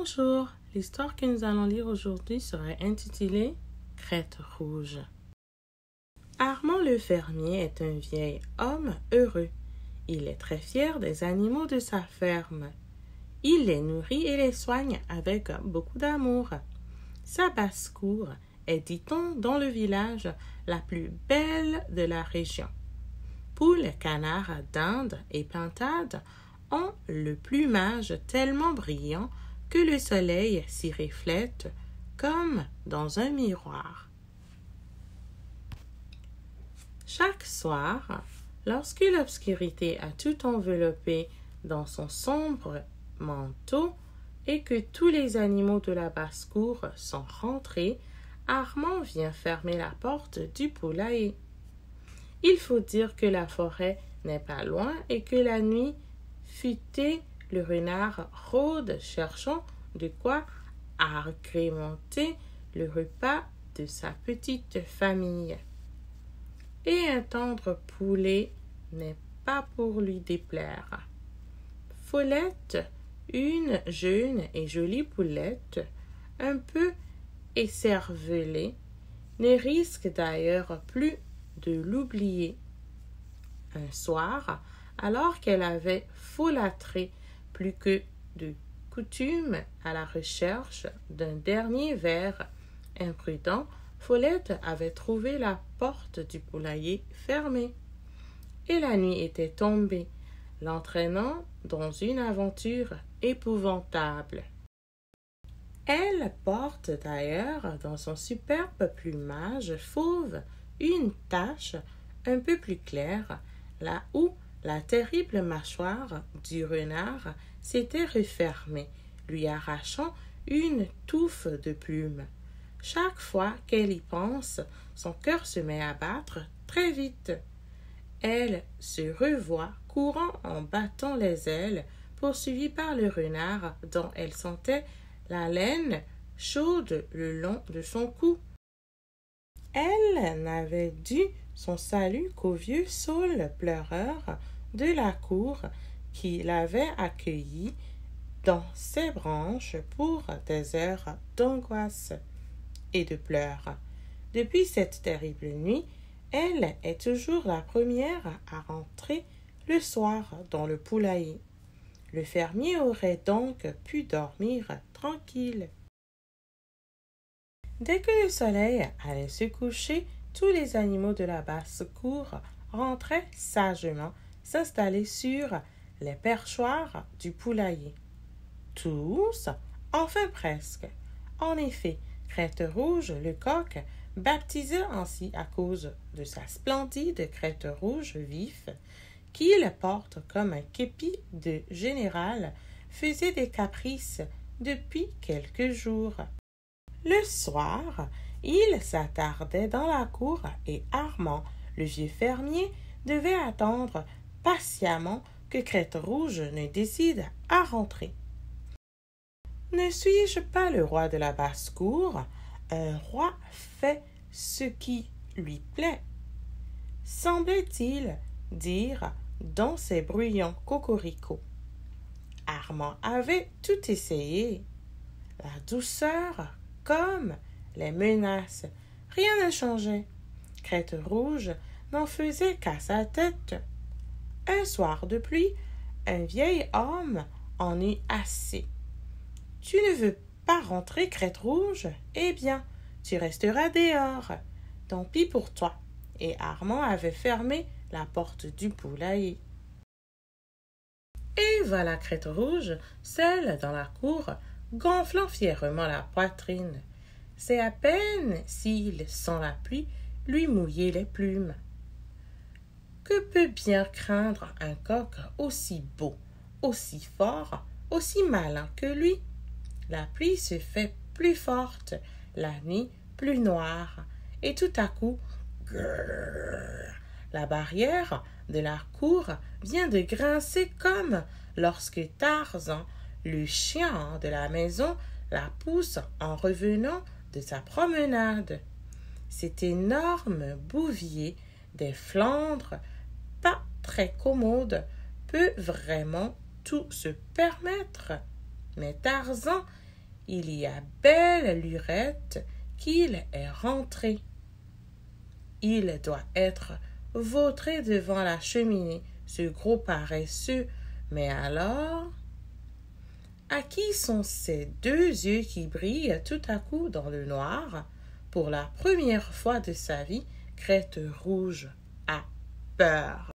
Bonjour, l'histoire que nous allons lire aujourd'hui sera intitulée Crête rouge. Armand le fermier est un vieil homme heureux. Il est très fier des animaux de sa ferme. Il les nourrit et les soigne avec beaucoup d'amour. Sa basse-cour est, dit-on, dans le village, la plus belle de la région. Poules, canards, dindes et pintades ont le plumage tellement brillant que le soleil s'y reflète comme dans un miroir. Chaque soir, lorsque l'obscurité a tout enveloppé dans son sombre manteau et que tous les animaux de la basse-cour sont rentrés, Armand vient fermer la porte du poulailler. Il faut dire que la forêt n'est pas loin et que la nuit futée, le renard rôde cherchant de quoi agrémenter le repas de sa petite famille. Et un tendre poulet n'est pas pour lui déplaire. Follette, une jeune et jolie poulette, un peu écervelée, ne risque d'ailleurs plus de l'oublier. Un soir, alors qu'elle avait folâtré plus que de coutume à la recherche d'un dernier verre imprudent, Follette avait trouvé la porte du poulailler fermée. Et la nuit était tombée, l'entraînant dans une aventure épouvantable. Elle porte d'ailleurs dans son superbe plumage fauve une tache un peu plus claire, là où la terrible mâchoire du renard s'était refermée, lui arrachant une touffe de plumes. Chaque fois qu'elle y pense, son cœur se met à battre très vite. Elle se revoit courant en battant les ailes, poursuivie par le renard dont elle sentait la laine chaude le long de son cou. Elle n'avait dû son salut qu'au vieux saule pleureur de la cour qui l'avait accueilli dans ses branches pour des heures d'angoisse et de pleurs. Depuis cette terrible nuit, elle est toujours la première à rentrer le soir dans le poulailler. Le fermier aurait donc pu dormir tranquille. Dès que le soleil allait se coucher, tous les animaux de la basse-cour rentraient sagement s'installer sur les perchoirs du poulailler. Tous, enfin presque. En effet, Crête rouge, le coq, baptisé ainsi à cause de sa splendide crête rouge vif, qu'il porte comme un képi de général, faisait des caprices depuis quelques jours. Le soir, il s'attardait dans la cour et Armand, le vieux fermier, devait attendre patiemment que Crête rouge ne décide à rentrer. Ne suis-je pas le roi de la basse-cour? Un roi fait ce qui lui plaît, semblait-il dire dans ses bruyants cocoricots. Armand avait tout essayé. La douceur comme les menaces, rien ne changeait. Crête rouge n'en faisait qu'à sa tête. Un soir de pluie, un vieil homme en eut assez. « Tu ne veux pas rentrer, Crête rouge? Eh bien, tu resteras dehors. Tant pis pour toi. » Et Armand avait fermé la porte du poulailler. Et voilà Crête rouge, seule dans la cour, gonflant fièrement la poitrine. C'est à peine s'il, sans la pluie, lui mouillait les plumes. Que peut bien craindre un coq aussi beau, aussi fort, aussi malin que lui? La pluie se fait plus forte, la nuit plus noire, et tout à coup, grrr, la barrière de la cour vient de grincer comme lorsque Tarzan, le chien de la maison, la pousse en revenant de sa promenade. Cet énorme bouvier des Flandres, pas très commode, peut vraiment tout se permettre. Mais Tarzan il y a belle lurette qu'il est rentré. Il doit être vautré devant la cheminée, ce gros paresseux. Mais alors, à qui sont ces deux yeux qui brillent tout à coup dans le noir? Pour la première fois de sa vie, Crête Rouge a peur.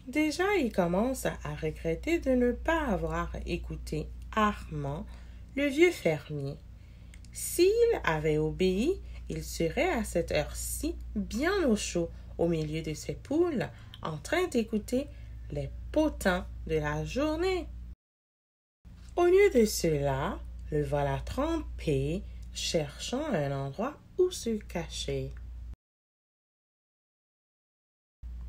Déjà, il commence à regretter de ne pas avoir écouté Armand, le vieux fermier. S'il avait obéi, il serait à cette heure-ci bien au chaud, au milieu de ses poules, en train d'écouter les potins de la journée. Au lieu de cela, le voilà trempé, cherchant un endroit où se cacher.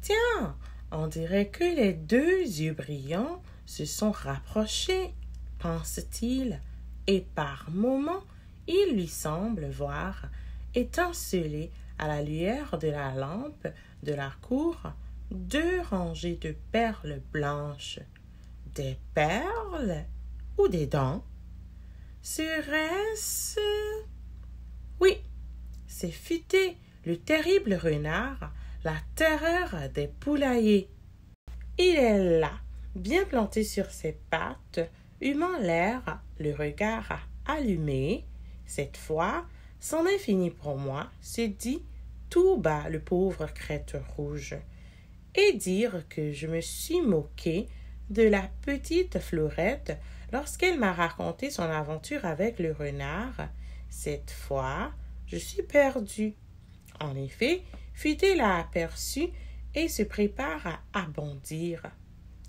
Tiens, on dirait que les deux yeux brillants se sont rapprochés, pense-t-il, et par moments, il lui semble voir étinceler à la lueur de la lampe de la cour deux rangées de perles blanches. Des perles ou des dents? Serait-ce... Oui, c'est Futé, le terrible renard, la terreur des poulaillers. Il est là, bien planté sur ses pattes, humant l'air, le regard allumé. Cette fois, c'en est fini pour moi, se dit tout bas le pauvre Crête Rouge, et dire que je me suis moqué de la petite Fleurette lorsqu'elle m'a raconté son aventure avec le renard. Cette fois, je suis perdu. En effet, Futé l'a aperçu et se prépare à bondir.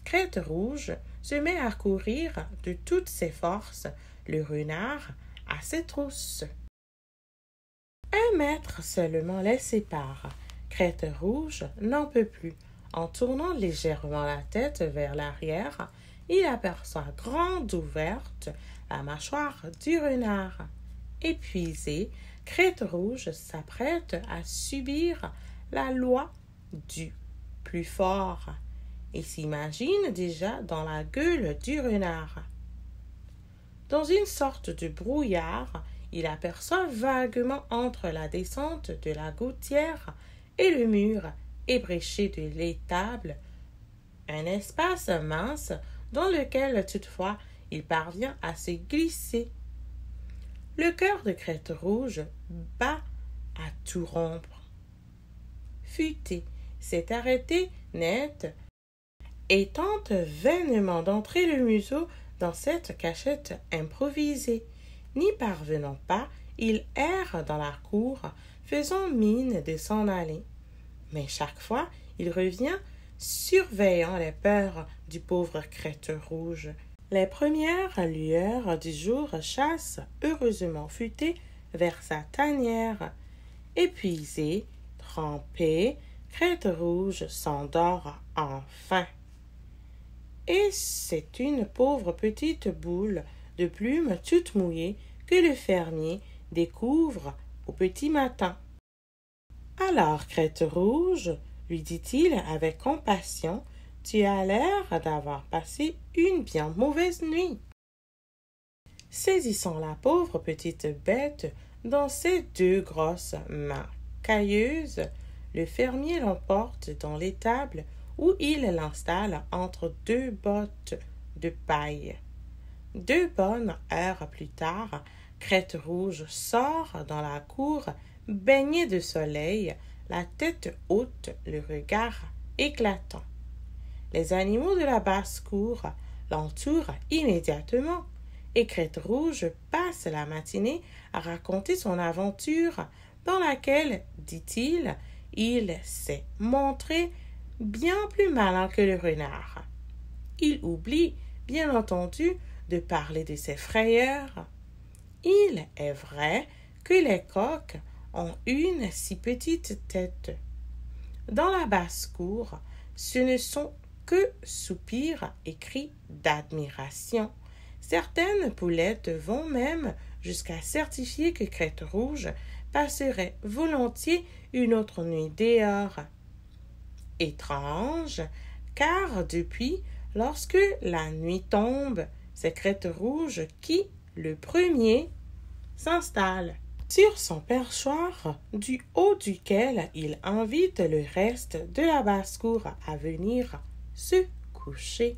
Crête Rouge se met à courir de toutes ses forces, le renard à ses trousses. 1 mètre seulement les sépare. Crête Rouge n'en peut plus. En tournant légèrement la tête vers l'arrière, il aperçoit grande ouverte la mâchoire du renard. Épuisé, Crête Rouge s'apprête à subir la loi du plus fort et s'imagine déjà dans la gueule du renard. Dans une sorte de brouillard, il aperçoit vaguement entre la descente de la gouttière et le mur ébréché de l'étable un espace mince dans lequel toutefois il parvient à se glisser. Le cœur de Crête Rouge bat à tout rompre. Futé s'est arrêté net et tente vainement d'entrer le museau dans cette cachette improvisée. N'y parvenant pas, il erre dans la cour, faisant mine de s'en aller. Mais chaque fois, il revient, surveillant les peurs du pauvre Crête Rouge. Les premières lueurs du jour chassent heureusement Futé vers sa tanière. Épuisé, trempé, Crête Rouge s'endort enfin. Et c'est une pauvre petite boule de plumes toute mouillée que le fermier découvre au petit matin. « Alors, Crête Rouge, lui dit-il avec compassion, tu as l'air d'avoir passé une bien mauvaise nuit. » Saisissant la pauvre petite bête dans ses deux grosses mains cailleuses, le fermier l'emporte dans l'étable où il l'installe entre deux bottes de paille. 2 bonnes heures plus tard, Crête Rouge sort dans la cour, baignée de soleil, la tête haute, le regard éclatant. Les animaux de la basse-cour l'entourent immédiatement, et Crête Rouge passe la matinée à raconter son aventure dans laquelle, dit-il, il s'est montré bien plus malin que le renard. Il oublie, bien entendu, de parler de ses frayeurs. Il est vrai que les coqs ont une si petite tête. Dans la basse-cour, ce ne sont que soupirs et cris d'admiration. Certaines poulettes vont même jusqu'à certifier que Crête Rouge passerait volontiers une autre nuit dehors. Étrange, car depuis, lorsque la nuit tombe C'est Crête Rouge qui, le premier, s'installe sur son perchoir, du haut duquel il invite le reste de la basse-cour à venir se coucher.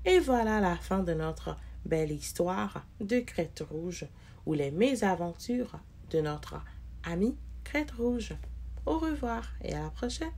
Et voilà la fin de notre belle histoire de Crête Rouge, ou les mésaventures de notre ami Crête Rouge. Au revoir et à la prochaine.